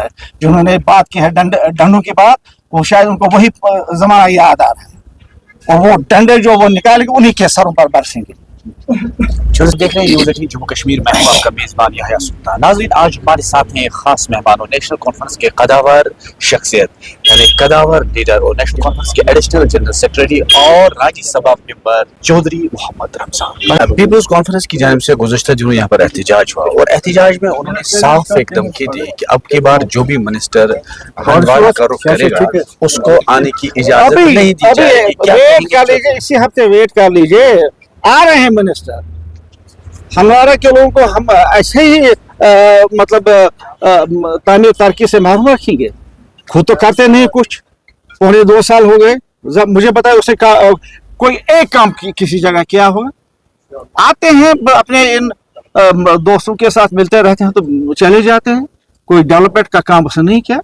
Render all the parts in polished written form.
है, जिन्होंने बात की है डंडों की बात, वो शायद उनको वही जमाना याद आ रहा है, और वो डंडे जो वो निकालेंगे उन्हीं के सरों पर बरसेंगे। जो देख रहे हैं यूनिटी जम्मू कश्मीर में आपका मेज़बान याह्या सुल्तान। नाज़रीन, आज हमारे साथ हैं खास मेहमानों, नेशनल कॉन्फ्रेंस के कदावर शख्सियत यानी कदावर लीडर और नेशनल कॉन्फ्रेंस के एडिशनल जनरल सेक्रेटरी और Rajya Sabha member Chaudhary Mohammad Ramzan. Peoples conference की जानिब से गुज़श्ता दिनों यहाँ पर एहतजाज हुआ और एहतजाज में उन्होंने साफ एक धमकी दी कि अब की बार जो भी मिनिस्टर हंदवाड़ा का रुख करेगा उसको आने की इजाजत नहीं दी जाएगी। इसी हफ्ते वेट कर लीजिए, आ रहे हैं मिनिस्टर। हमारा के लोगों को हम ऐसे ही मतलब तामीर तरक्की से महरूम रखेंगे? खुद तो करते नहीं कुछ, पौने 2 साल हो गए। जब मुझे पता है उसे कोई एक काम किसी जगह किया होगा। आते हैं अपने इन दोस्तों के साथ मिलते रहते हैं तो चले जाते हैं, कोई डेवलपमेंट का काम उसने नहीं किया।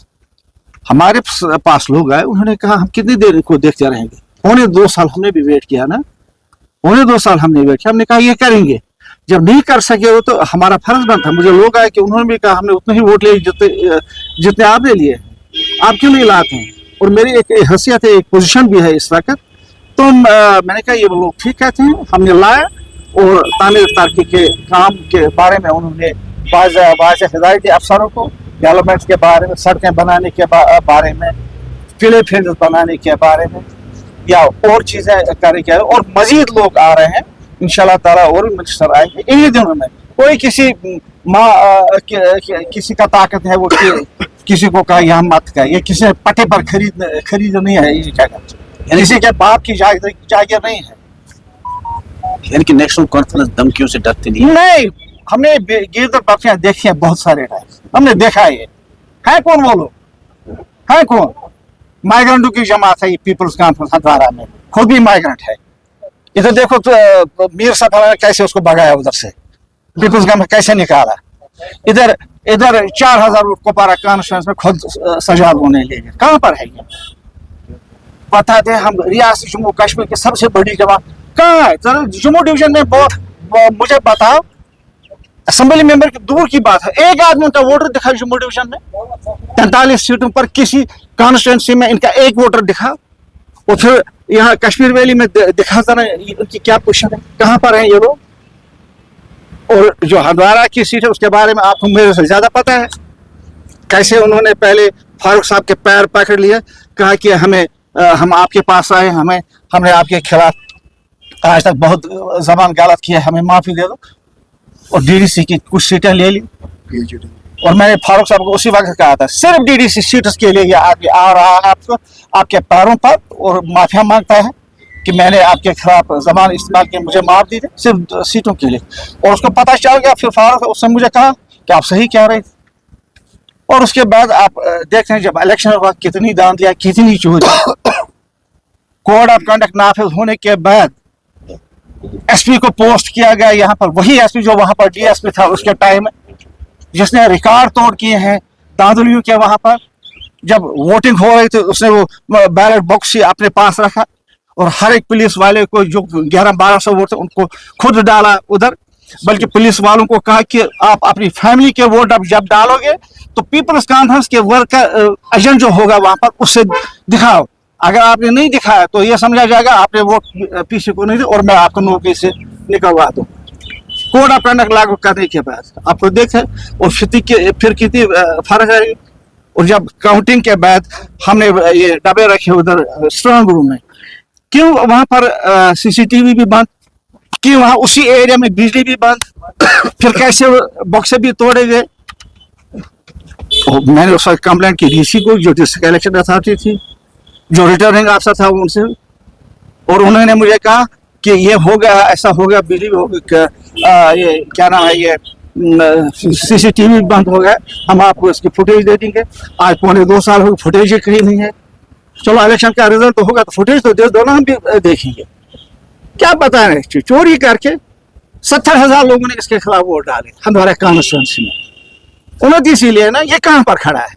हमारे पास लोग आए, उन्होंने कहा हम कितनी देर इनको देखते रहेंगे। पौने 2 साल हमने भी वेट किया ना, पौने 2 साल हमने वेट किया। हमने कहा ये करेंगे, जब नहीं कर सके वो तो हमारा फर्ज बनता। मुझे लोग आए कि उन्होंने भी कहा हमने उतने ही वोट लिए जितने आपने लिए, आप क्यों नहीं लाते हैं? और मेरी एक हैसियत है, एक पोजीशन भी है इस वक्त, तो मैंने कहा ये लोग ठीक कहते हैं, हमने लाया। और तामीर तरक्की के काम के बारे में उन्होंने बाज़ हिदायत अफसरों को, डेवलपमेंट के बारे में, सड़कें बनाने के बारे में, किले फील्ड बनाने के बारे में, या और चीजें करने के, और मजीद लोग आ रहे हैं इंशाल्लाह ताला, और भी मिनिस्टर आएंगे इन्हीं दिनों में। कोई किसी का ताकत है वो किसी को कहा यहाँ मत का, ये किसी पट्टे पर खरीद नहीं है ये जगह, किसी के बाप की जागीर नहीं है। यानी कि नेशनल कॉन्फ्रेंस धमकियों से डरती नहीं। हमने गिरदर बख्शियां देखी है बहुत सारे टाइम, हमने देखा है कौन वो लोग, है कौन? माइग्रेंटों की जमात है ये पीपल्स कॉन्फ्रेंस हंदवाड़ा में, खुद भी माइग्रेंट है। इधर देखो तो मीर सफा ने कैसे उसको भगाया, उधर से पीपल्स कॉन्फ्रेंस कैसे निकाला। इधर 4000 कुपवारा कॉन्स्टिट्यूंसी में खुद सजाद होने ले गए। कहाँ पर है ये? बता दें, हम रियासत जम्मू कश्मीर की सबसे बड़ी जमात कहाँ है? जम्मू डिवीजन में बहुत मुझे बताओ, असेंबली मेंबर की दूर की बात है, एक आदमी उनका वोटर दिखा जम्मू डिवीजन में। 43 सीटों पर किसी कॉन्स्टिट्यूंसी में इनका एक वोटर दिखा, और फिर यहाँ कश्मीर वैली में दिखा जरा इनकी क्या पोजीशन है, कहाँ पर हैं ये लोग? और जो हंदवाड़ा की सीट है उसके बारे में आपको मेरे से ज्यादा पता है, कैसे उन्होंने पहले फारूक साहब के पैर पकड़ लिए, कहा कि हम आपके पास आए, हमने आपके खिलाफ आज तक बहुत जबान गलत किया, हमें माफी दे दो। और डीडीसी की कुछ सीटें ले ली, और मैंने फारूक साहब को उसी वक्त कहा था सिर्फ डीडीसी सीट के लिए ये आदमी आ रहा है आपको आपके पैरों पर और माफिया मांगता है कि मैंने आपके खिलाफ जबान इस्तेमाल की, मुझे माफ दी, सिर्फ सीटों के लिए। और उसको पता चल गया, फिर फारूक उसने मुझे कहा कि आप सही कह रहे थे। और उसके बाद आप देखते हैं जब इलेक्शन हुआ कितनी धांधलियां, कितनी चोरी। कोड ऑफ कंडक्ट नाफिज होने के बाद एसपी को पोस्ट किया गया यहाँ पर, वही एसपी जो वहां पर डीएसपी था उसके टाइम, जिसने रिकॉर्ड तोड़ किए हैं धांधलियों के। वहां पर जब वोटिंग हो रही थी उसने वो बैलेट बॉक्स ही अपने पास रखा, और हर एक पुलिस वाले को जो 1100-1200 वोट थे उनको खुद डाला उधर। बल्कि पुलिस वालों को कहा कि आप अपनी फैमिली के वोट अब जब डालोगे तो पीपल्स कॉन्फ्रेंस के वर्कर एजेंट जो होगा वहां पर उससे दिखाओ, अगर आपने नहीं दिखाया तो ये समझा जाएगा आपने वोट पीछे को नहीं दी और मैं आपको नौकरी से निकलवा दूं। कोड ऑफ कंडक्ट लागू करने के बाद आपको देखे और फिर कितनी फर्क है। और जब काउंटिंग के बाद हमने ये डब्बे रखे उधर स्ट्रांग रूम में, क्यों वहां पर सीसीटीवी भी बंद, क्यों वहां उसी एरिया में बिजली भी बंद, फिर कैसे बॉक्से भी तोड़े गए। मैंने उस वक्त कंप्लेंट की डीसी को, जो डिस्ट्रिक्ट इलेक्शन अथॉरिटी थी, जो रिटर्निंग अफसर था उनसे, और उन्होंने मुझे कहा कि ये हो गया, ऐसा हो गया, बिजली हो गया, ये क्या नाम है, ये सीसीटीवी बंद हो गया, हम आपको इसकी फुटेज दे देंगे। आज पौने 2 साल हो, फुटेज कहीं नहीं है। चलो इलेक्शन का रिजल्ट तो होगा तो फुटेज तो दे दो ना, हम भी देखेंगे। क्या पता है, चोरी करके 70,000 लोगों ने इसके खिलाफ वोट डाले हमारे कॉन्स्टिट्यूंसी में। 29 लिए ना, ये कहां पर खड़ा है?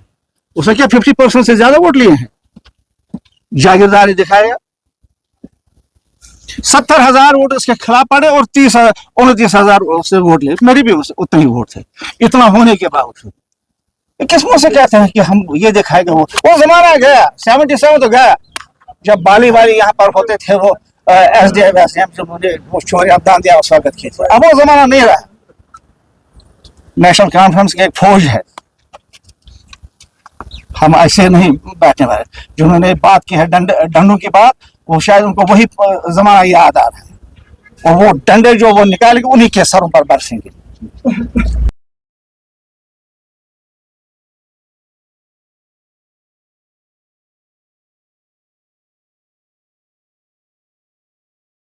उसने क्या 50% से ज्यादा वोट लिए हैं? जागीरदारी दिखाएगा। 70,000 वोट इसके खिलाफ पड़े और 29,000 से वोट लिए, मेरे भी उतने ही वोट थे। इतना होने के बावजूद ये किस मुंह से कहते हैं कि हम ये दिखाएंगे वो जमाना गया, 77 तो गया जब बाली वाली यहाँ पर होते थे वो SDM वो चोरी अब्दान दिया उस वक्त की। अब वो जमाना नहीं रहा। नेशनल कॉन्फ्रेंस की एक फौज है, हम ऐसे नहीं बैठने वाले। जिन्होंने बात की है डंडों की बात, वो शायद उनको वही जमाना याद आ रहा है, और वो डंडे जो वो निकालेंगे उन्हीं के सरों पर बरसेंगे।